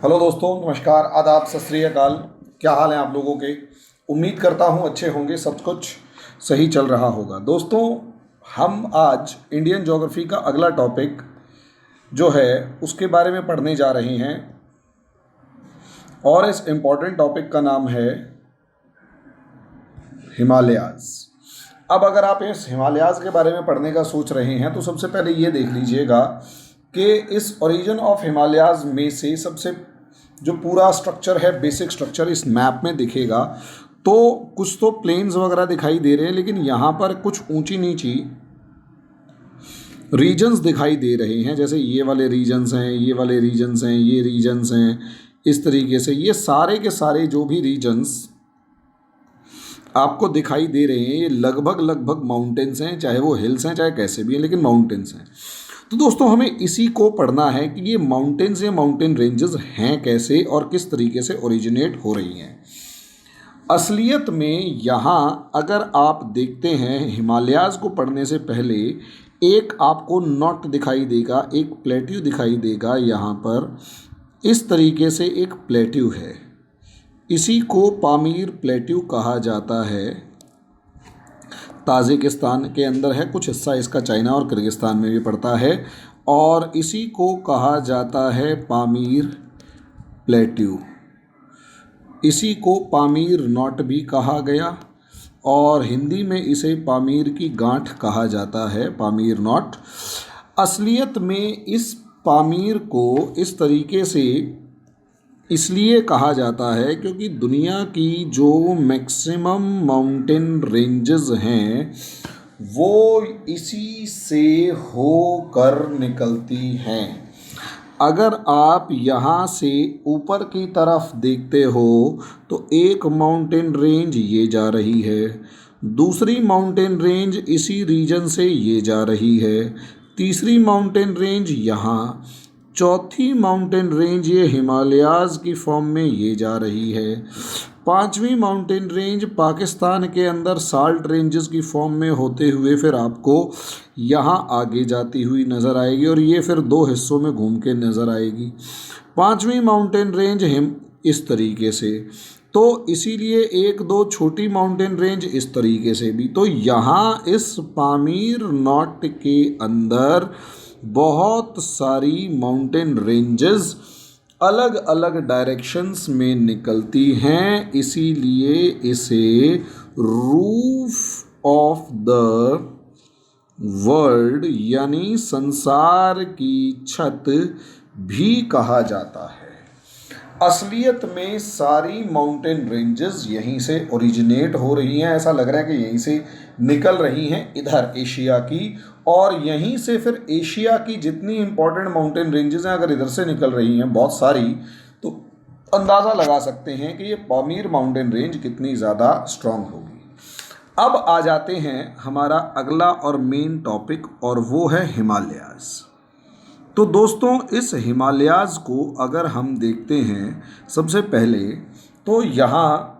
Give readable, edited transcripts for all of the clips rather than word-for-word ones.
Hello दोस्तों, नमस्कार, आदाब, सत श्री अकाल। क्या हाल है आप लोगों के? उम्मीद करता हूँ अच्छे होंगे, सब कुछ सही चल रहा होगा। दोस्तों, हम आज इंडियन ज्योग्राफी का अगला टॉपिक जो है उसके बारे में पढ़ने जा रहे हैं और इस इम्पॉर्टेंट टॉपिक का नाम है हिमालयाज़। अब अगर आप इस हिमालयाज़ के बारे में पढ़ने का सोच रहे हैं तो सबसे पहले ये देख लीजिएगा कि इस ओरिजिन ऑफ हिमालयाज़ में से सबसे जो पूरा स्ट्रक्चर है, बेसिक स्ट्रक्चर इस मैप में दिखेगा। तो कुछ तो प्लेन्स वगैरह दिखाई दे रहे हैं, लेकिन यहाँ पर कुछ ऊंची नीची रीजन्स दिखाई दे रहे हैं। जैसे ये वाले रीजन्स हैं, ये वाले रीजन्स हैं, ये रीजन्स हैं। इस तरीके से ये सारे के सारे जो भी रीजन्स आपको दिखाई दे रहे हैं, ये लगभग लगभग माउंटेन्स हैं, चाहे वो हिल्स हैं चाहे कैसे भी हैं, लेकिन माउंटेन्स हैं। तो दोस्तों, हमें इसी को पढ़ना है कि ये माउंटेन्स या माउंटेन रेंजेस हैं कैसे और किस तरीके से ओरिजिनेट हो रही हैं। असलियत में यहाँ अगर आप देखते हैं, हिमालयाज़ को पढ़ने से पहले एक आपको नॉट दिखाई देगा, एक प्लेट्यू दिखाई देगा। यहाँ पर इस तरीके से एक प्लेट्यू है, इसी को पामीर प्लेट्यू कहा जाता है। ताजिकिस्तान के अंदर है, कुछ हिस्सा इसका चाइना और किर्गिस्तान में भी पड़ता है, और इसी को कहा जाता है पामीर प्लेट्यू। इसी को पामीर नॉट भी कहा गया और हिंदी में इसे पामीर की गांठ कहा जाता है, पामीर नॉट। असलियत में इस पामीर को इस तरीके से इसलिए कहा जाता है क्योंकि दुनिया की जो मैक्सिमम माउंटेन रेंजेस हैं वो इसी से होकर निकलती हैं। अगर आप यहाँ से ऊपर की तरफ देखते हो तो एक माउंटेन रेंज ये जा रही है, दूसरी माउंटेन रेंज इसी रीजन से ये जा रही है, तीसरी माउंटेन रेंज यहाँ, चौथी माउंटेन रेंज ये हिमालयाज़ की फॉर्म में ये जा रही है, पांचवी माउंटेन रेंज पाकिस्तान के अंदर साल्ट रेंजेस की फॉर्म में होते हुए फिर आपको यहाँ आगे जाती हुई नज़र आएगी और ये फिर दो हिस्सों में घूम के नज़र आएगी। पांचवी माउंटेन रेंज इस तरीके से, तो इसीलिए एक दो छोटी माउंटेन रेंज इस तरीके से भी। तो यहाँ इस पामीर नॉट के अंदर बहुत सारी माउंटेन रेंजेस अलग अलग डायरेक्शंस में निकलती हैं, इसीलिए इसे रूफ ऑफ द वर्ल्ड यानी संसार की छत भी कहा जाता है। असलियत में सारी माउंटेन रेंजेस यहीं से ओरिजिनेट हो रही हैं। ऐसा लग रहा है कि यहीं से निकल रही हैं इधर एशिया की, और यहीं से फिर एशिया की जितनी इम्पोर्टेंट माउंटेन रेंजेस हैं अगर इधर से निकल रही हैं बहुत सारी, तो अंदाज़ा लगा सकते हैं कि ये पामीर माउंटेन रेंज कितनी ज़्यादा स्ट्रांग होगी। अब आ जाते हैं हमारा अगला और मेन टॉपिक, और वो है हिमालयाज़। तो दोस्तों, इस हिमालयाज़ को अगर हम देखते हैं सबसे पहले, तो यहाँ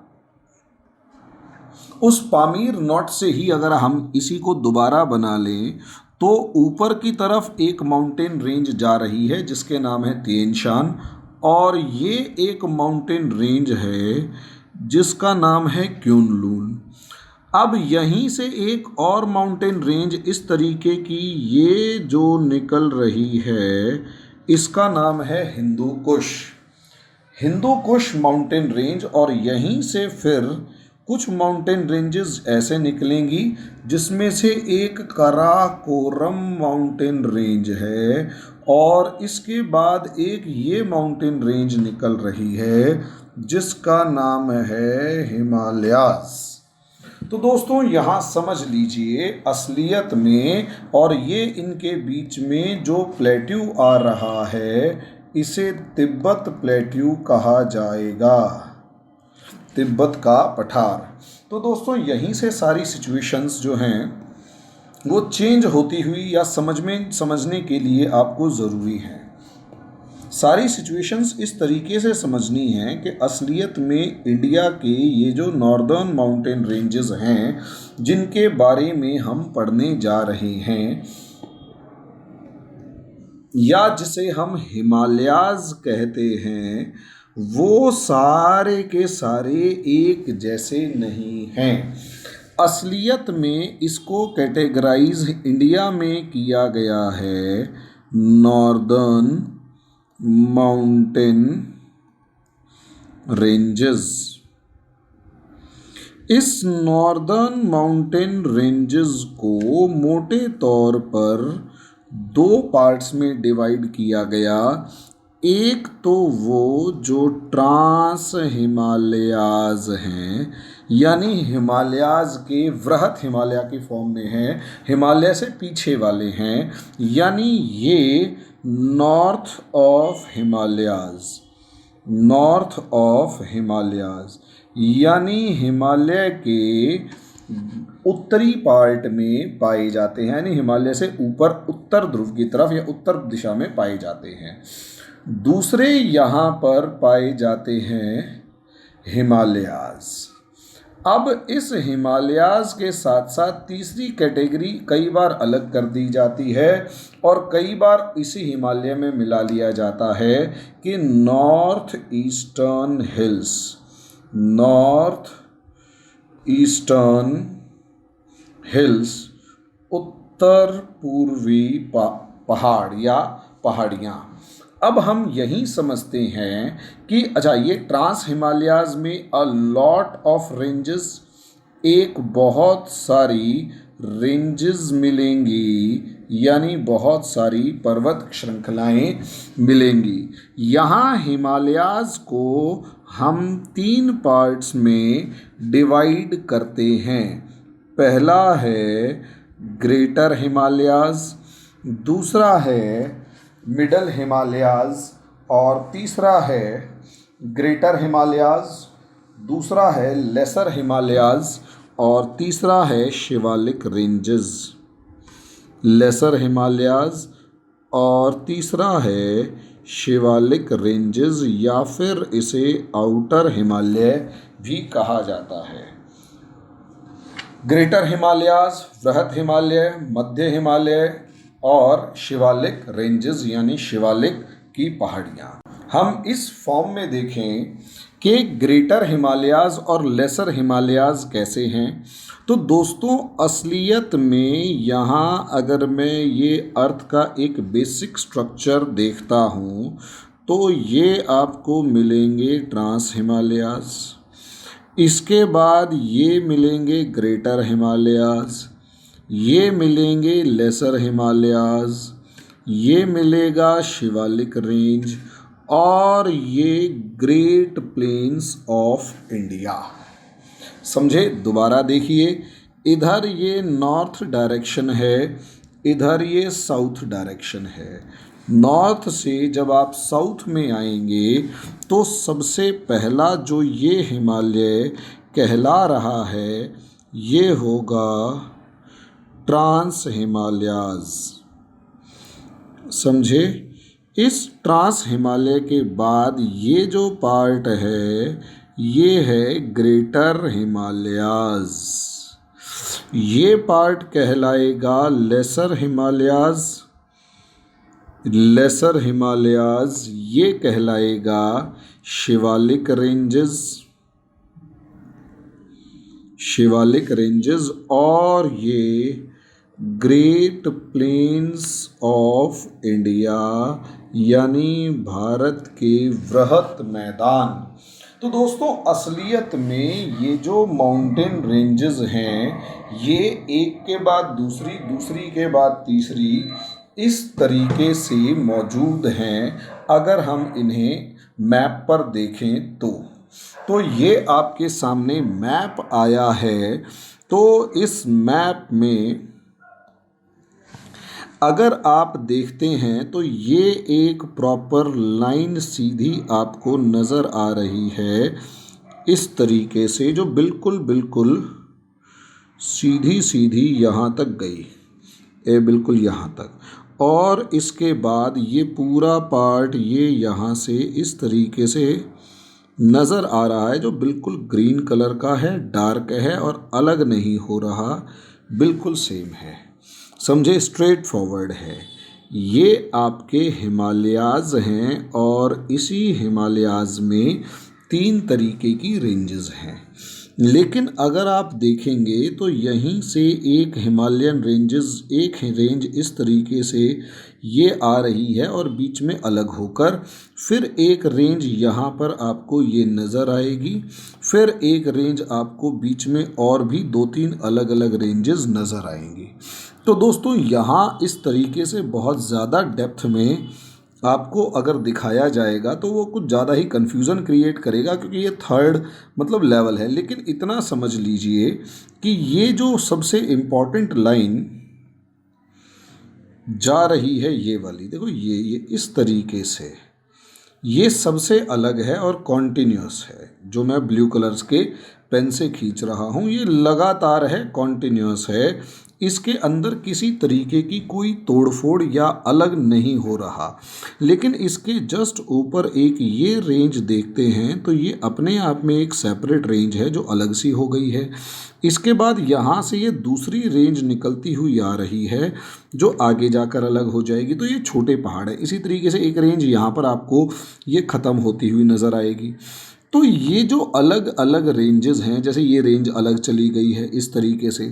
उस पामीर नॉट से ही अगर हम इसी को दोबारा बना लें तो ऊपर की तरफ एक माउंटेन रेंज जा रही है जिसके नाम है तिएन शान, और ये एक माउंटेन रेंज है जिसका नाम है क्युनलुन। अब यहीं से एक और माउंटेन रेंज इस तरीके की ये जो निकल रही है, इसका नाम है हिंदू कुश, हिंदू कुश माउंटेन रेंज। और यहीं से फिर कुछ माउंटेन रेंजेस ऐसे निकलेंगी जिसमें से एक कराकोरम माउंटेन रेंज है, और इसके बाद एक ये माउंटेन रेंज निकल रही है जिसका नाम है हिमालयाज़। तो दोस्तों, यहाँ समझ लीजिए असलियत में, और ये इनके बीच में जो प्लेट्यू आ रहा है इसे तिब्बत प्लेट्यू कहा जाएगा, तिब्बत का पठार। तो दोस्तों, यहीं से सारी सिचुएशंस जो हैं वो चेंज होती हुई या समझने के लिए आपको ज़रूरी है। सारी सिचुएशंस इस तरीके से समझनी है कि असलियत में इंडिया के ये जो नॉर्दर्न माउंटेन रेंजेस हैं जिनके बारे में हम पढ़ने जा रहे हैं, या जिसे हम हिमालयाज कहते हैं, वो सारे के सारे एक जैसे नहीं हैं। असलियत में इसको कैटेगराइज इंडिया में किया गया है नॉर्दर्न माउंटेन रेंजेस। इस नॉर्दर्न माउंटेन रेंजेस को मोटे तौर पर दो पार्ट्स में डिवाइड किया गया। एक तो वो जो ट्रांस हिमालयाज हैं, यानी हिमालयाज के वृहत हिमालय की फॉर्म में हैं, हिमालय से पीछे वाले हैं, यानी ये नॉर्थ ऑफ हिमालयाज, यानी हिमालय के उत्तरी पार्ट में पाए जाते हैं, यानी हिमालय से ऊपर उत्तर ध्रुव की तरफ या उत्तर दिशा में पाए जाते हैं। दूसरे यहाँ पर पाए जाते हैं हिमालयाज। अब इस हिमालयाज के साथ साथ तीसरी कैटेगरी कई बार अलग कर दी जाती है और कई बार इसी हिमालय में मिला लिया जाता है कि नॉर्थ ईस्टर्न हिल्स, उत्तर पूर्वी पहाड़ या पहाड़ियाँ। अब हम यही समझते हैं कि अच्छा, ये ट्रांस हिमालयाज में अ लॉट ऑफ रेंजेस, एक बहुत सारी रेंजेस मिलेंगी, यानी बहुत सारी पर्वत श्रृंखलाएं मिलेंगी। यहाँ हिमालयाज को हम 3 पार्ट्स में डिवाइड करते हैं। पहला है ग्रेटर हिमालयाज, दूसरा है मिडल हिमालयाज, और तीसरा है ग्रेटर हिमालयाज, दूसरा है लेसर हिमालयाज, और तीसरा है शिवालिक रेंजेस। लेसर हिमालयाज और तीसरा है शिवालिक रेंजेस, या फिर इसे आउटर हिमालय भी कहा जाता है। ग्रेटर हिमालयाज, वृहत हिमालय, मध्य हिमालय और शिवालिक रेंजेस यानी शिवालिक की पहाड़ियाँ। हम इस फॉर्म में देखें कि ग्रेटर हिमालयाज और लेसर हिमालयाज कैसे हैं, तो दोस्तों असलियत में यहाँ अगर मैं ये अर्थ का एक बेसिक स्ट्रक्चर देखता हूँ तो ये आपको मिलेंगे ट्रांस हिमालयाज, इसके बाद ये मिलेंगे ग्रेटर हिमालयाज, ये मिलेंगे लेसर हिमालयाज, ये मिलेगा शिवालिक रेंज, और ये ग्रेट प्लेन्स ऑफ इंडिया। समझे? दोबारा देखिए, इधर ये नॉर्थ डायरेक्शन है, इधर ये साउथ डायरेक्शन है। नॉर्थ से जब आप साउथ में आएंगे तो सबसे पहला जो ये हिमालय कहला रहा है ये होगा ट्रांस हिमालयाज। समझे? इस ट्रांस हिमालय के बाद ये जो पार्ट है ये है ग्रेटर हिमालयाज, ये पार्ट कहलाएगा लेसर हिमालयाज, ये कहलाएगा शिवालिक रेंजेस, और ये ग्रेट प्लेन्स ऑफ इंडिया यानी भारत के वृहत मैदान। तो दोस्तों असलियत में ये जो माउंटेन रेंजेस हैं ये एक के बाद दूसरी, दूसरी के बाद तीसरी इस तरीके से मौजूद हैं। अगर हम इन्हें मैप पर देखें तो ये आपके सामने मैप आया है। तो इस मैप में अगर आप देखते हैं तो ये एक प्रॉपर लाइन सीधी आपको नज़र आ रही है इस तरीके से, जो बिल्कुल सीधी सीधी यहाँ तक गई, बिल्कुल यहाँ तक। और इसके बाद ये पूरा पार्ट ये यहाँ से इस तरीके से नज़र आ रहा है, जो बिल्कुल ग्रीन कलर का है, डार्क है और अलग नहीं हो रहा, बिल्कुल सेम है। समझे? स्ट्रेट फॉरवर्ड है। ये आपके हिमालयाज़ हैं और इसी हिमालयाज़ में 3 तरीके की रेंजेस हैं। लेकिन अगर आप देखेंगे तो यहीं से एक हिमालयन रेंजेस, एक रेंज इस तरीके से ये आ रही है और बीच में अलग होकर फिर एक रेंज यहाँ पर आपको ये नज़र आएगी, फिर एक रेंज आपको बीच में और भी 2-3 अलग अलग रेंजेस नज़र आएंगी। तो दोस्तों यहाँ इस तरीके से बहुत ज़्यादा डेप्थ में आपको अगर दिखाया जाएगा तो वो कुछ ज़्यादा ही कन्फ्यूज़न क्रिएट करेगा, क्योंकि ये थर्ड मतलब लेवल है। लेकिन इतना समझ लीजिए कि ये जो सबसे इम्पॉर्टेंट लाइन जा रही है ये वाली, देखो ये इस तरीके से ये सबसे अलग है और कॉन्टिन्यूस है। जो मैं ब्लू कलर्स के पेन से खींच रहा हूँ ये लगातार है, कॉन्टिन्यूस है, इसके अंदर किसी तरीके की कोई तोड़फोड़ या अलग नहीं हो रहा। लेकिन इसके जस्ट ऊपर एक ये रेंज देखते हैं तो ये अपने आप में एक सेपरेट रेंज है जो अलग सी हो गई है। इसके बाद यहाँ से ये दूसरी रेंज निकलती हुई आ रही है जो आगे जाकर अलग हो जाएगी, तो ये छोटे पहाड़ है। इसी तरीके से एक रेंज यहाँ पर आपको ये ख़त्म होती हुई नज़र आएगी। तो ये जो अलग अलग रेंजेस हैं, जैसे ये रेंज अलग चली गई है इस तरीके से,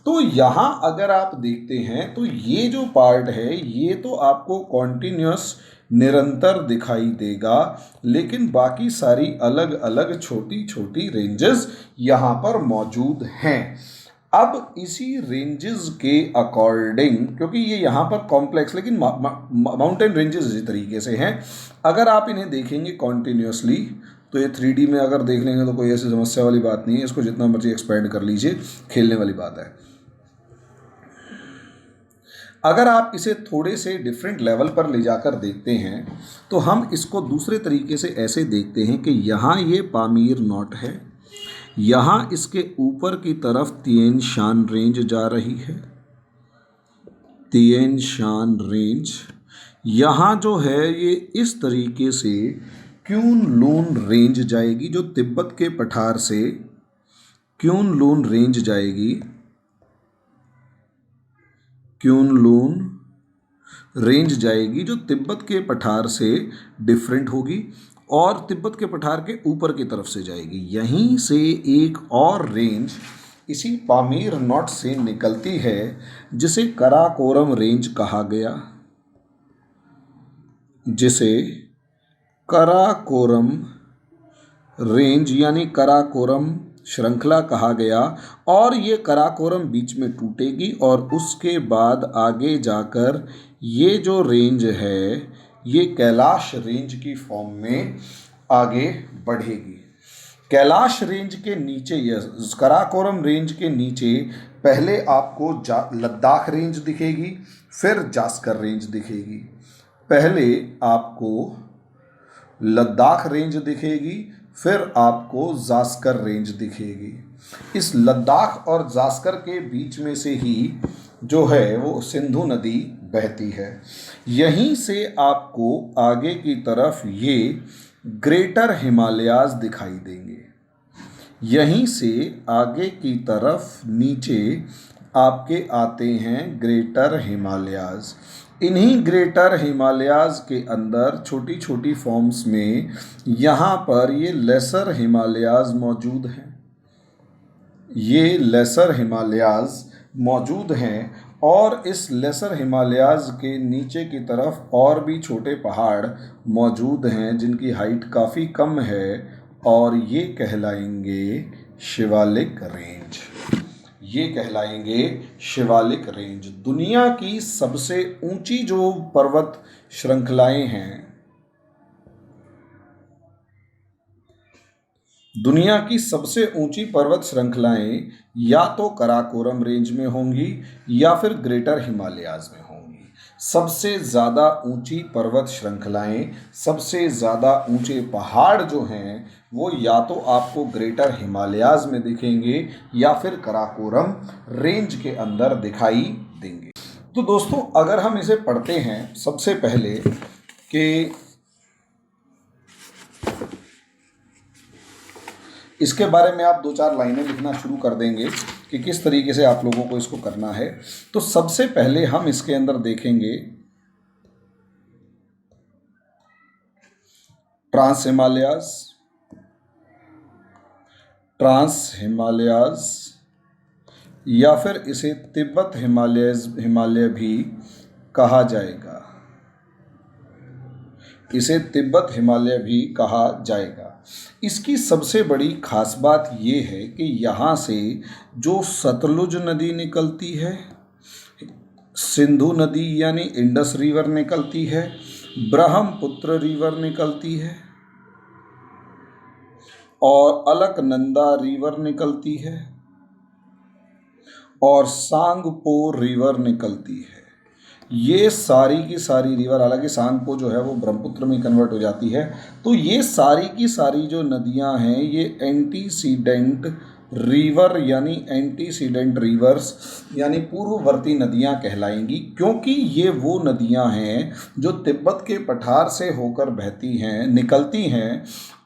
तो यहाँ अगर आप देखते हैं तो ये जो पार्ट है ये तो आपको कॉन्टिन्यूस निरंतर दिखाई देगा, लेकिन बाकी सारी अलग अलग छोटी छोटी रेंजेस यहाँ पर मौजूद हैं। अब इसी रेंजेस के अकॉर्डिंग, क्योंकि ये यहाँ पर कॉम्प्लेक्स लेकिन माउंटेन रेंजेस इसी तरीके से हैं, अगर आप इन्हें देखेंगे कॉन्टिन्यूसली तो ये 3D में अगर देख लेंगे तो कोई ऐसी समस्या वाली बात नहीं है। इसको जितना मर्जी एक्सपेंड कर लीजिए, खेलने वाली बात है। अगर आप इसे थोड़े से डिफरेंट लेवल पर ले जाकर देखते हैं तो हम इसको दूसरे तरीके से ऐसे देखते हैं कि यहाँ ये पामीर नॉट है, यहाँ इसके ऊपर की तरफ तिएन शान रेंज जा रही है, तिएन शान रेंज। यहाँ जो है ये इस तरीके से क्यून लून रेंज जाएगी, जो तिब्बत के पठार से क्यून लून रेंज जाएगी, क्यून लून रेंज जाएगी जो तिब्बत के पठार से डिफरेंट होगी और तिब्बत के पठार के ऊपर की तरफ से जाएगी। यहीं से एक और रेंज इसी पामीर नॉट से निकलती है जिसे कराकोरम रेंज कहा गया, जिसे कराकोरम रेंज यानी कराकोरम श्रृंखला कहा गया। और ये कराकोरम बीच में टूटेगी और उसके बाद आगे जाकर ये जो रेंज है ये कैलाश रेंज की फॉर्म में आगे बढ़ेगी। कैलाश रेंज के नीचे या कराकोरम रेंज के नीचे पहले आपको लद्दाख रेंज दिखेगी, फिर जास्कर रेंज दिखेगी। पहले आपको लद्दाख रेंज दिखेगी, फिर आपको जास्कर रेंज दिखेगी। इस लद्दाख और जास्कर के बीच में से ही जो है वो सिंधु नदी बहती है। यहीं से आपको आगे की तरफ ये ग्रेटर हिमालयाज़ दिखाई देंगे। यहीं से आगे की तरफ नीचे आपके आते हैं ग्रेटर हिमालयाज़। इन्हीं ग्रेटर हिमालयाज़ के अंदर छोटी छोटी फॉर्म्स में यहाँ पर ये लेसर हिमालयाज़ मौजूद हैं। ये लेसर हिमालयाज़ मौजूद हैं और इस लेसर हिमालयाज़ के नीचे की तरफ और भी छोटे पहाड़ मौजूद हैं जिनकी हाइट काफ़ी कम है और ये कहलाएंगे शिवालिक रेंज। ये कहलाएंगे शिवालिक रेंज। दुनिया की सबसे ऊंची जो पर्वत श्रृंखलाएं हैं, दुनिया की सबसे ऊंची पर्वत श्रृंखलाएं या तो कराकोरम रेंज में होंगी या फिर ग्रेटर हिमालयाज़ में होंगी। सबसे ज़्यादा ऊंची पर्वत श्रृंखलाएं, सबसे ज़्यादा ऊंचे पहाड़ जो हैं वो या तो आपको ग्रेटर हिमालयाज़ में दिखेंगे या फिर कराकोरम रेंज के अंदर दिखाई देंगे। तो दोस्तों अगर हम इसे पढ़ते हैं सबसे पहले कि इसके बारे में आप 2-4 लाइनें लिखना शुरू कर देंगे कि किस तरीके से आप लोगों को इसको करना है। तो सबसे पहले हम इसके अंदर देखेंगे ट्रांस हिमालयाज, ट्रांस हिमालयाज, या फिर इसे तिब्बत हिमालय भी कहा जाएगा, इसे तिब्बत हिमालय भी कहा जाएगा। इसकी सबसे बड़ी खास बात ये है कि यहाँ से जो सतलुज नदी निकलती है, सिंधु नदी यानी इंडस रिवर निकलती है, ब्रह्मपुत्र रिवर निकलती है और अलकनंदा रिवर निकलती है और सांगपो रिवर निकलती है। ये सारी की सारी रिवर, हालांकि सांगपो जो है वो ब्रह्मपुत्र में कन्वर्ट हो जाती है, तो ये सारी की सारी जो नदियां हैं ये एंटीसीडेंट रिवर यानी एंटीसीडेंट रिवर्स यानी पूर्ववर्ती नदियां कहलाएंगी, क्योंकि ये वो नदियां हैं जो तिब्बत के पठार से होकर बहती हैं, निकलती हैं,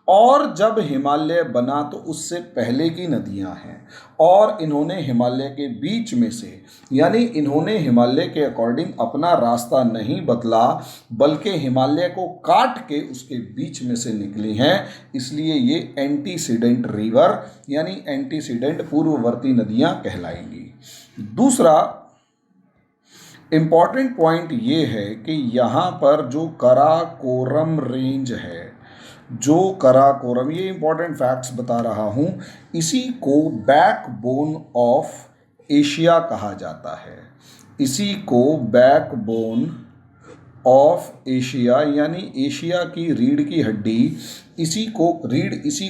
और जब हिमालय बना तो उससे पहले की नदियां हैं, और इन्होंने हिमालय के बीच में से, यानी इन्होंने हिमालय के अकॉर्डिंग अपना रास्ता नहीं बदला, बल्कि हिमालय को काट के उसके बीच में से निकली हैं, इसलिए ये एंटीसीडेंट रिवर यानी एंटीसीडेंट पूर्ववर्ती नदियां कहलाएंगी। दूसरा इम्पॉर्टेंट पॉइंट ये है कि यहाँ पर जो कराकोरम रेंज है, जो कराकोरम, ये इंपॉर्टेंट फैक्ट्स बता रहा हूँ, इसी को बैकबोन ऑफ एशिया कहा जाता है, इसी को बैकबोन ऑफ एशिया यानी एशिया की रीढ़ की हड्डी, इसी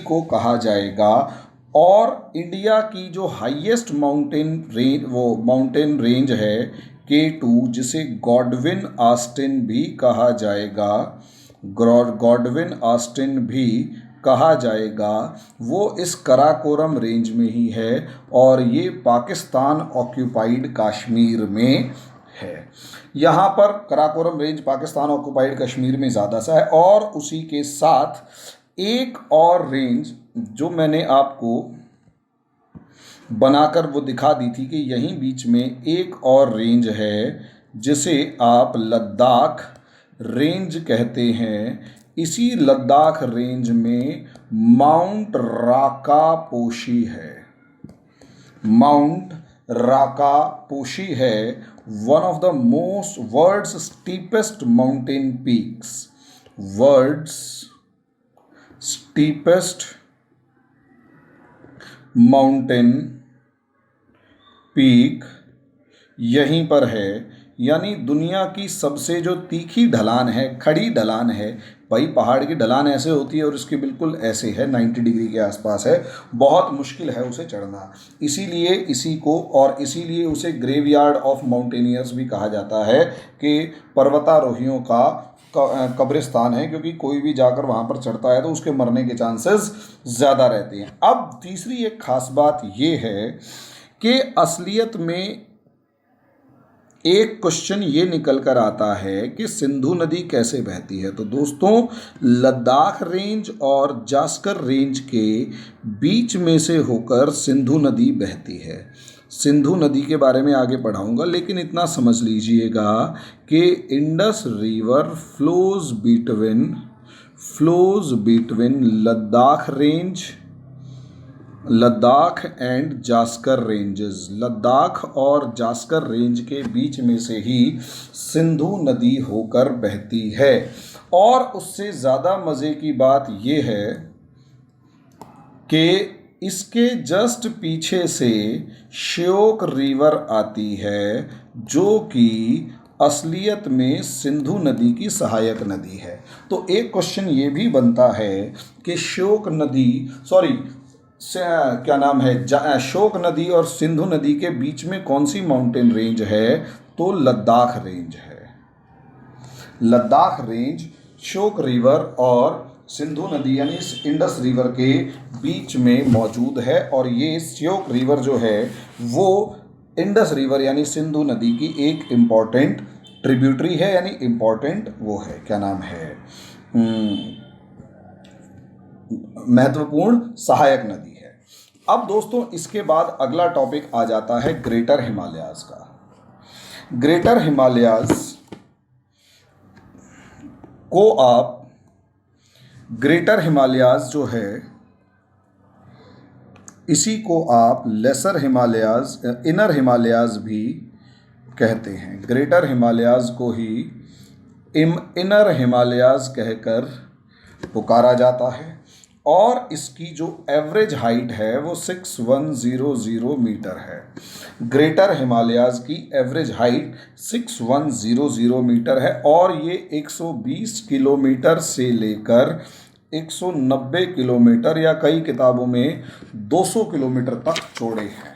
को कहा जाएगा। और इंडिया की जो हाईएस्ट माउंटेन रेंज है K2, जिसे गॉडविन ऑस्टिन भी कहा जाएगा, गॉडविन ऑस्टिन भी कहा जाएगा, वो इस कराकोरम रेंज में ही है और ये पाकिस्तान ऑक्यूपाइड कश्मीर में है। यहाँ पर कराकोरम रेंज पाकिस्तान ऑक्यूपाइड कश्मीर में ज़्यादा सा है, और उसी के साथ एक और रेंज जो मैंने आपको बनाकर वो दिखा दी थी कि यहीं बीच में एक और रेंज है जिसे आप लद्दाख रेंज कहते हैं। इसी लद्दाख रेंज में माउंट राका पोशी है, माउंट राका पोशी है, one of the most world's steepest mountain peaks, world's steepest mountain peak यहीं पर है, यानी दुनिया की सबसे जो तीखी ढलान है, खड़ी ढलान है, भाई पहाड़ की ढलान ऐसे होती है और इसकी बिल्कुल ऐसे है, 90 डिग्री के आसपास है, बहुत मुश्किल है उसे चढ़ना, इसीलिए इसीलिए उसे ग्रेवयार्ड ऑफ माउंटेनियर्स भी कहा जाता है कि पर्वतारोहियों का कब्रिस्तान है, क्योंकि कोई भी जाकर वहाँ पर चढ़ता है तो उसके मरने के चांसेस ज़्यादा रहते हैं। अब तीसरी एक खास बात ये है कि असलियत में एक क्वेश्चन ये निकल कर आता है कि सिंधु नदी कैसे बहती है। तो दोस्तों, लद्दाख रेंज और जास्कर रेंज के बीच में से होकर सिंधु नदी बहती है। सिंधु नदी के बारे में आगे पढ़ाऊंगा, लेकिन इतना समझ लीजिएगा कि Indus river flows between Ladakh and Zanskar ranges, Ladakh और जास्कर रेंज के बीच में से ही सिंधु नदी होकर बहती है। और उससे ज़्यादा मज़े की बात यह है कि इसके जस्ट पीछे से श्योक रिवर आती है, जो कि असलियत में सिंधु नदी की सहायक नदी है। तो एक क्वेश्चन ये भी बनता है कि श्योक नदी और सिंधु नदी के बीच में कौन सी माउंटेन रेंज है? तो लद्दाख रेंज है। लद्दाख रेंज श्योक रिवर और सिंधु नदी यानी इंडस रिवर के बीच में मौजूद है, और ये श्योक रिवर जो है वो इंडस रिवर यानी सिंधु नदी की एक इम्पॉर्टेंट ट्रिब्यूटरी है, यानी इम्पॉर्टेंट वो है, क्या नाम है, महत्वपूर्ण सहायक नदी है। अब दोस्तों, इसके बाद अगला टॉपिक आ जाता है ग्रेटर हिमालयाज का। ग्रेटर हिमालयाज को आप ग्रेटर हिमालयाज जो है इसी को आप लेसर हिमालयाज, इनर हिमालयाज भी कहते हैं। ग्रेटर हिमालयाज को ही इनर हिमालयाज कहकर पुकारा जाता है और इसकी जो एवरेज हाइट है वो 6100 मीटर है। ग्रेटर हिमालयाज की एवरेज हाइट 6100 मीटर है और ये 120 किलोमीटर से लेकर 190 किलोमीटर या कई किताबों में 200 किलोमीटर तक चौड़े हैं।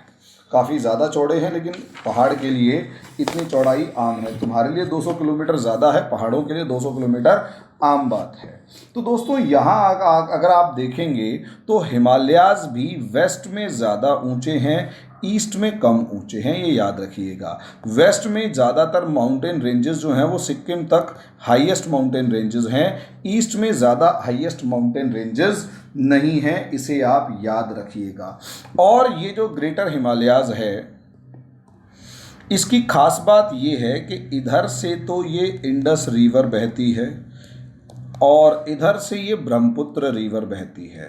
काफ़ी ज़्यादा चौड़े हैं, लेकिन पहाड़ के लिए इतनी चौड़ाई आम है। तुम्हारे लिए 200 किलोमीटर ज़्यादा है, पहाड़ों के लिए 200 किलोमीटर आम बात है। तो दोस्तों यहाँ अगर आप देखेंगे तो हिमालयाज भी वेस्ट में ज़्यादा ऊंचे हैं, ईस्ट में कम ऊंचे हैं, ये याद रखिएगा। वेस्ट में ज़्यादातर माउंटेन रेंजेस जो हैं वो सिक्किम तक हाईएस्ट माउंटेन रेंजेस हैं, ईस्ट में ज़्यादा हाईएस्ट माउंटेन रेंजेस नहीं हैं, इसे आप याद रखिएगा। और ये जो ग्रेटर हिमालयाज है इसकी खास बात ये है कि इधर से तो ये इंडस रिवर बहती है और इधर से ये ब्रह्मपुत्र रिवर बहती है।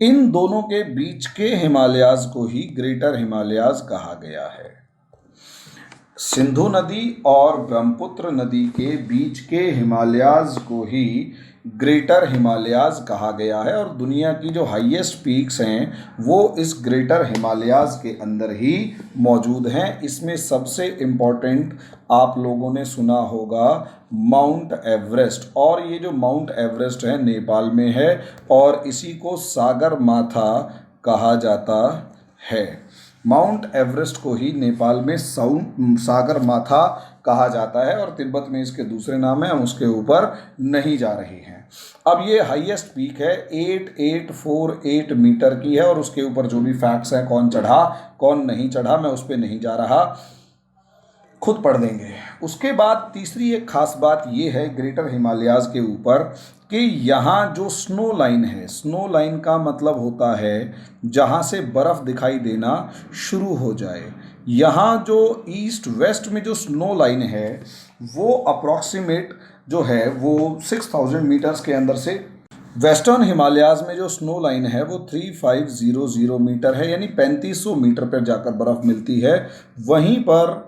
इन दोनों के बीच के हिमालयाज को ही ग्रेटर हिमालयाज कहा गया है। सिंधु नदी और ब्रह्मपुत्र नदी के बीच के हिमालयाज को ही ग्रेटर हिमालयाज कहा गया है और दुनिया की जो हाईएस्ट पीक्स हैं वो इस ग्रेटर हिमालयाज के अंदर ही मौजूद हैं। इसमें सबसे इम्पोर्टेंट आप लोगों ने सुना होगा माउंट एवरेस्ट, और ये जो माउंट एवरेस्ट है नेपाल में है और इसी को सागर माथा कहा जाता है। माउंट एवरेस्ट को ही नेपाल में सागर माथा कहा जाता है और तिब्बत में इसके दूसरे नाम है, हम उसके ऊपर नहीं जा रहे हैं। अब ये हाईएस्ट पीक है, 8848 मीटर की है और उसके ऊपर जो भी फैक्ट्स हैं, कौन चढ़ा कौन नहीं चढ़ा, मैं उस पर नहीं जा रहा, खुद पढ़ देंगे। उसके बाद तीसरी एक खास बात ये है ग्रेटर हिमालयाज के ऊपर कि यहाँ जो स्नो लाइन है, स्नो लाइन का मतलब होता है जहाँ से बर्फ़ दिखाई देना शुरू हो जाए। यहाँ जो ईस्ट वेस्ट में जो स्नो लाइन है वो अप्रॉक्सीमेट जो है वो 6000 मीटर्स के अंदर से, वेस्टर्न हिमालयाज में जो स्नो लाइन है वो 3500 मीटर है, यानी 3500 मीटर पर जाकर बर्फ़ मिलती है। वहीं पर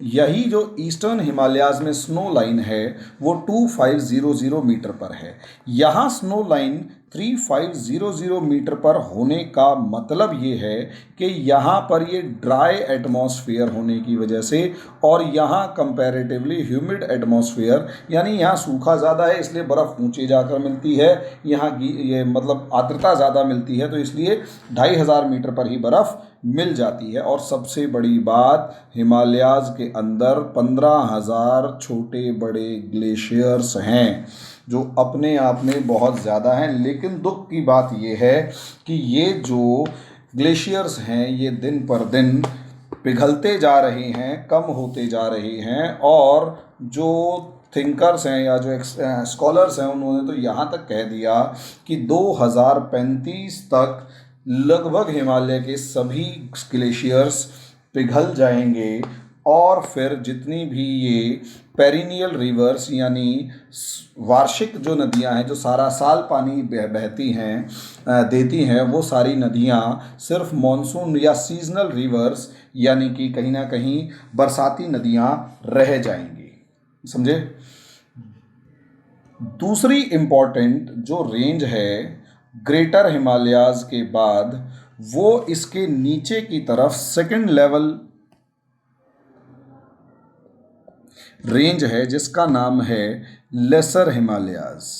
यही जो ईस्टर्न हिमालयाज में स्नो लाइन है वो 2500 मीटर पर है। यहाँ स्नो लाइन 3500 मीटर पर होने का मतलब ये है कि यहाँ पर ये ड्राई एटमॉस्फेयर होने की वजह से और यहाँ कंपैरेटिवली ह्यूमिड एटमॉस्फेयर, यानी यहाँ सूखा ज़्यादा है इसलिए बर्फ़ ऊंचे जाकर मिलती है, यहाँ ये मतलब आर्द्रता ज़्यादा मिलती है तो इसलिए 2500 मीटर पर ही बर्फ़ मिल जाती है। और सबसे बड़ी बात, हिमालयाज के अंदर 15,000 छोटे बड़े ग्लेशियर्स हैं जो अपने आप में बहुत ज़्यादा हैं। लेकिन दुख की बात ये है कि ये जो ग्लेशियर्स हैं ये दिन पर दिन पिघलते जा रहे हैं, कम होते जा रहे हैं और जो थिंकर्स हैं या जो स्कॉलर्स हैं उन्होंने तो यहाँ तक कह दिया कि 2035 तक लगभग हिमालय के सभी ग्लेशियर्स पिघल जाएंगे और फिर जितनी भी ये पेरिनियल रिवर्स यानी वार्षिक जो नदियां हैं जो सारा साल पानी बहती हैं देती हैं, वो सारी नदियां सिर्फ मॉनसून या सीजनल रिवर्स यानी कि कहीं ना कहीं बरसाती नदियां रह जाएंगी। समझे? दूसरी इम्पॉर्टेंट जो रेंज है ग्रेटर हिमालयाज के बाद वो इसके नीचे की तरफ सेकंड लेवल रेंज है जिसका नाम है lesser Himalayas.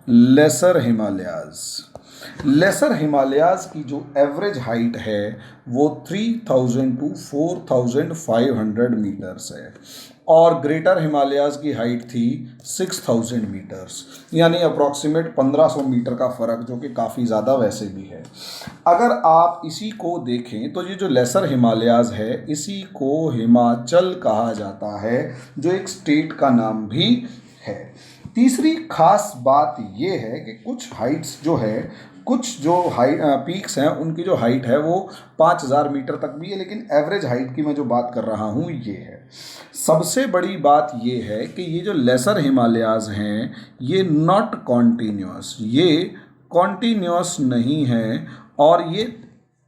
Lesser Himalayas, lesser Himalayas की जो एवरेज हाइट है वो 3000 टू 4500 मीटर्स है और ग्रेटर हिमालयाज की हाइट थी 6000 मीटर्स, यानी अप्रॉक्सीमेट 1500 मीटर का फ़र्क, जो कि काफ़ी ज़्यादा वैसे भी है। अगर आप इसी को देखें तो ये जो लेसर हिमालयाज है इसी को हिमाचल कहा जाता है, जो एक स्टेट का नाम भी है। तीसरी खास बात ये है कि कुछ हाइट्स जो है, कुछ जो पीक्स हैं उनकी जो हाइट है वो 5000 मीटर तक भी है, लेकिन एवरेज हाइट की मैं जो बात कर रहा हूँ ये है। सबसे बड़ी बात ये है कि ये जो लेसर हिमालयाज़ हैं ये नॉट कॉन्टीन्यूअस, ये कॉन्टीन्यूअस नहीं है और ये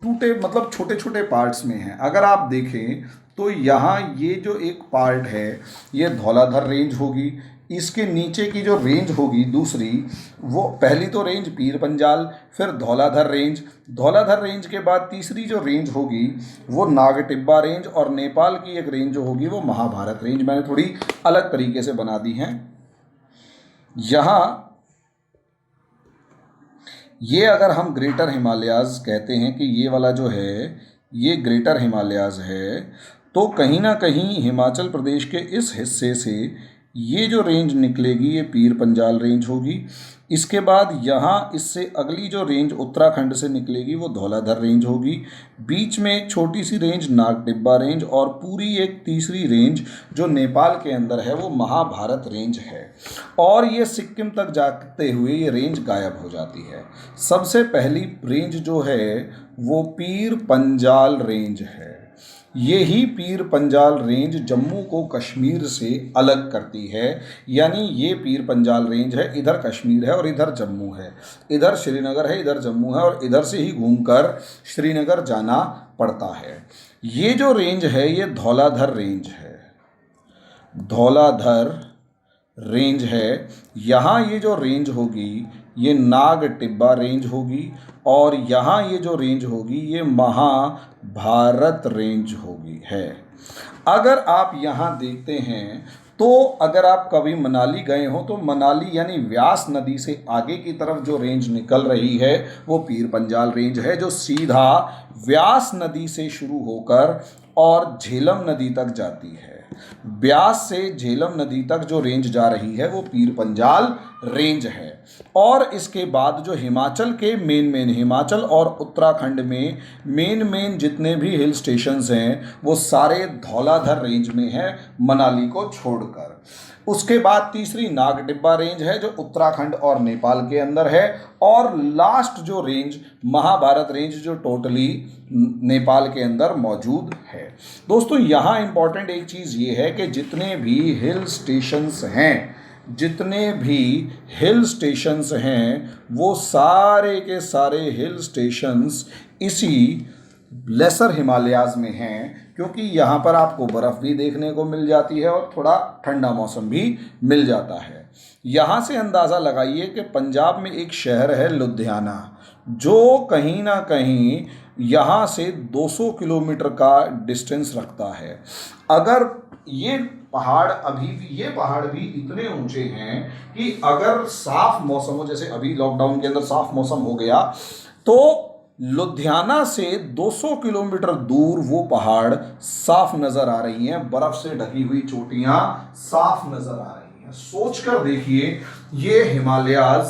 टूटे मतलब छोटे छोटे पार्ट्स में हैं। अगर आप देखें तो यहाँ ये जो एक पार्ट है ये धौलाधर रेंज होगी, इसके नीचे की जो रेंज होगी दूसरी, वो पहली तो रेंज पीर पंजाल, फिर धौलाधर रेंज, धौलाधर रेंज के बाद तीसरी जो रेंज होगी वो नागटिब्बा रेंज, और नेपाल की एक रेंज जो होगी वो महाभारत रेंज। मैंने थोड़ी अलग तरीके से बना दी हैं। यहाँ ये अगर हम ग्रेटर हिमालयाज़ कहते हैं कि ये वाला जो है ये ग्रेटर हिमालयाज़ है, तो कहीं ना कहीं हिमाचल प्रदेश के इस हिस्से से ये जो रेंज निकलेगी ये पीर पंजाल रेंज होगी। इसके बाद यहाँ इससे अगली जो रेंज उत्तराखंड से निकलेगी वो धौलाधर रेंज होगी। बीच में एक छोटी सी रेंज नागटिब्बा रेंज, और पूरी एक तीसरी रेंज जो नेपाल के अंदर है वो महाभारत रेंज है। और ये सिक्किम तक जाते हुए ये रेंज गायब हो जाती है। सबसे पहली रेंज जो है वो पीर पंजाल रेंज है। यही पीर पंजाल रेंज जम्मू को कश्मीर से अलग करती है, यानी ये पीर पंजाल रेंज है, इधर कश्मीर है और इधर जम्मू है, इधर श्रीनगर है इधर जम्मू है, और इधर से ही घूमकर श्रीनगर जाना पड़ता है। ये जो रेंज है ये धौलाधर रेंज है, धौलाधर रेंज है। यहाँ ये जो रेंज होगी ये नागटिब्बा रेंज होगी, और यहाँ ये जो रेंज होगी ये महाभारत रेंज होगी है। अगर आप यहाँ देखते हैं तो अगर आप कभी मनाली गए हो तो मनाली यानी व्यास नदी से आगे की तरफ जो रेंज निकल रही है वो पीर पंजाल रेंज है, जो सीधा व्यास नदी से शुरू होकर और झेलम नदी तक जाती है। ब्यास से झेलम नदी तक जो रेंज जा रही है वो पीर पंजाल रेंज है। और इसके बाद जो हिमाचल के मेन हिमाचल और उत्तराखंड में मेन जितने भी हिल स्टेशंस हैं वो सारे धौलाधर रेंज में हैं मनाली को छोड़कर। उसके बाद तीसरी नागटिब्बा रेंज है जो उत्तराखंड और नेपाल के अंदर है, और लास्ट जो रेंज महाभारत रेंज जो टोटली नेपाल के अंदर मौजूद है। दोस्तों यहाँ इम्पॉर्टेंट एक चीज़ ये है कि जितने भी हिल स्टेशंस हैं वो सारे के सारे हिल स्टेशंस इसी लेसर हिमालयाज़ में हैं, क्योंकि यहाँ पर आपको बर्फ़ भी देखने को मिल जाती है और थोड़ा ठंडा मौसम भी मिल जाता है। यहाँ से अंदाज़ा लगाइए कि पंजाब में एक शहर है लुधियाना, जो कहीं ना कहीं यहाँ से 200 किलोमीटर का डिस्टेंस रखता है। अगर ये पहाड़ भी इतने ऊंचे हैं कि अगर साफ मौसम हो, जैसे अभी लॉकडाउन के अंदर साफ मौसम हो गया, तो लुधियाना से 200 किलोमीटर दूर वो पहाड़ साफ नजर आ रही हैं, बर्फ से ढकी हुई चोटियां साफ नजर आ रही हैं। सोचकर देखिए ये हिमालयाज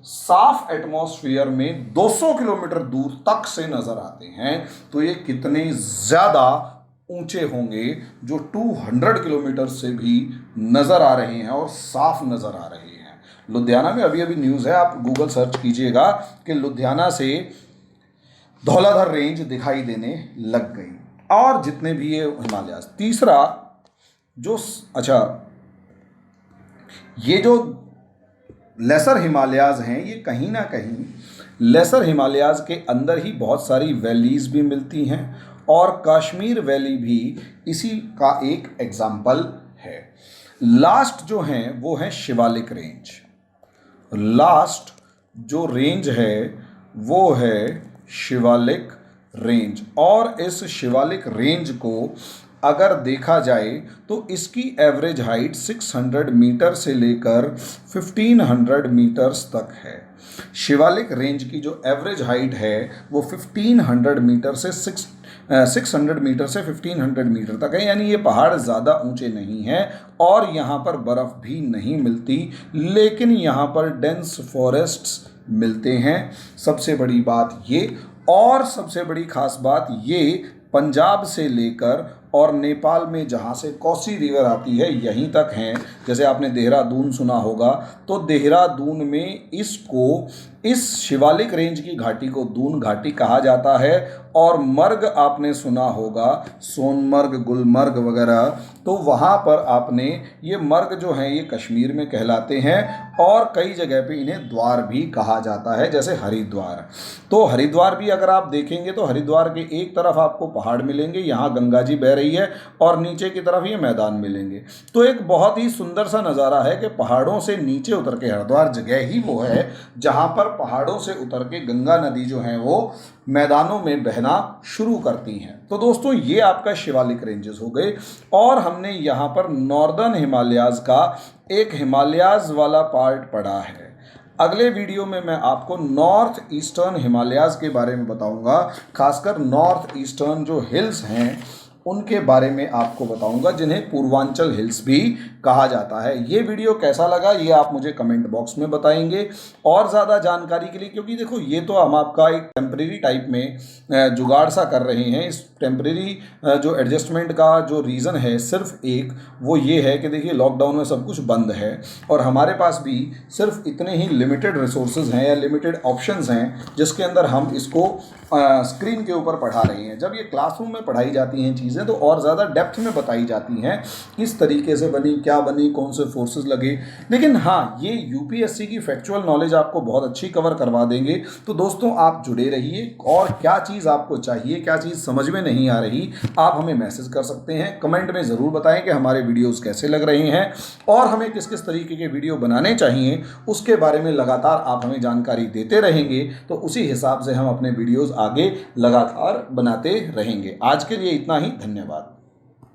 साफ एटमॉस्फेयर में 200 किलोमीटर दूर तक से नजर आते हैं, तो ये कितने ज़्यादा ऊंचे होंगे जो 200 किलोमीटर से भी नज़र आ रहे हैं और साफ नज़र आ रहे हैं। लुधियाना में अभी न्यूज़ है, आप गूगल सर्च कीजिएगा कि लुधियाना से धौलाधर रेंज दिखाई देने लग गई, और जितने भी ये हिमालयाज। तीसरा जो ये जो लेसर हिमालयाज हैं, ये कहीं ना कहीं लेसर हिमालयाज के अंदर ही बहुत सारी वैलीज़ भी मिलती हैं, और कश्मीर वैली भी इसी का एक एग्जाम्पल है। लास्ट जो हैं वो है शिवालिक रेंज। लास्ट जो रेंज है वो है शिवालिक रेंज, और इस शिवालिक रेंज को अगर देखा जाए तो इसकी एवरेज हाइट 600 मीटर से लेकर 1500 मीटर्स तक है। शिवालिक रेंज की जो एवरेज हाइट है वो 1500 मीटर से 600 मीटर से 1500 मीटर तक है, यानी ये पहाड़ ज़्यादा ऊंचे नहीं हैं और यहाँ पर बर्फ़ भी नहीं मिलती, लेकिन यहाँ पर डेंस फॉरेस्ट्स मिलते हैं। सबसे बड़ी बात ये, और सबसे बड़ी खास बात ये, पंजाब से लेकर और नेपाल में जहाँ से कोसी रिवर आती है यहीं तक हैं। जैसे आपने देहरादून सुना होगा, तो देहरादून में इस शिवालिक रेंज की घाटी को दून घाटी कहा जाता है। और मर्ग आपने सुना होगा, सोनमर्ग, गुलमर्ग वगैरह, तो वहाँ पर आपने ये मर्ग जो हैं ये कश्मीर में कहलाते हैं। और कई जगह पे इन्हें द्वार भी कहा जाता है, जैसे हरिद्वार। तो हरिद्वार भी अगर आप देखेंगे तो हरिद्वार के एक तरफ आपको पहाड़ मिलेंगे, यहाँ गंगा जी बह रही है, और नीचे की तरफ ये मैदान मिलेंगे। तो एक बहुत ही सुंदर सा नज़ारा है कि पहाड़ों से नीचे उतर के, हरिद्वार जगह ही वो है जहाँ पर पहाड़ों से उतर के गंगा नदी जो है वो मैदानों में बहना शुरू करती हैं। तो दोस्तों ये आपका शिवालिक रेंजेस हो गए, और हमने यहाँ पर नॉर्दर्न हिमालयाज़ का एक हिमालयाज़ वाला पार्ट पढ़ा है। अगले वीडियो में मैं आपको नॉर्थ ईस्टर्न हिमालयाज़ के बारे में बताऊंगा, खासकर नॉर्थ ईस्टर्न जो हिल्स हैं उनके बारे में आपको बताऊंगा, जिन्हें पूर्वांचल हिल्स भी कहा जाता है। ये वीडियो कैसा लगा ये आप मुझे कमेंट बॉक्स में बताएंगे। और ज़्यादा जानकारी के लिए, क्योंकि देखो ये तो हम आपका एक टेम्परेरी टाइप में जुगाड़ सा कर रहे हैं, इस टेम्परेरी जो एडजस्टमेंट का जो रीज़न है सिर्फ एक वो ये है कि देखिए लॉकडाउन में सब कुछ बंद है और हमारे पास भी सिर्फ इतने ही लिमिटेड रिसोर्सेज हैं या लिमिटेड ऑप्शंस हैं जिसके अंदर हम इसको स्क्रीन के ऊपर पढ़ा रहे हैं। जब ये क्लासरूम में पढ़ाई जाती हैं चीज़ें तो और ज़्यादा डेप्थ में बताई जाती हैं, किस तरीके से बनी, क्या बनी, कौन से फोर्सेस लगे। लेकिन हाँ, ये यूपीएससी की फैक्चुअल नॉलेज आपको बहुत अच्छी कवर करवा देंगे। तो दोस्तों आप जुड़े रहिए, और क्या चीज़ आपको चाहिए, क्या चीज़ समझ में नहीं आ रही, आप हमें मैसेज कर सकते हैं। कमेंट में ज़रूर बताएं कि हमारे वीडियोज़ कैसे लग रहे हैं और हमें किस किस तरीके के वीडियो बनाने चाहिए, उसके बारे में लगातार आप हमें जानकारी देते रहेंगे तो उसी हिसाब से हम अपने वीडियोज़ आगे लगातार बनाते रहेंगे। आज के लिए इतना ही, धन्यवाद।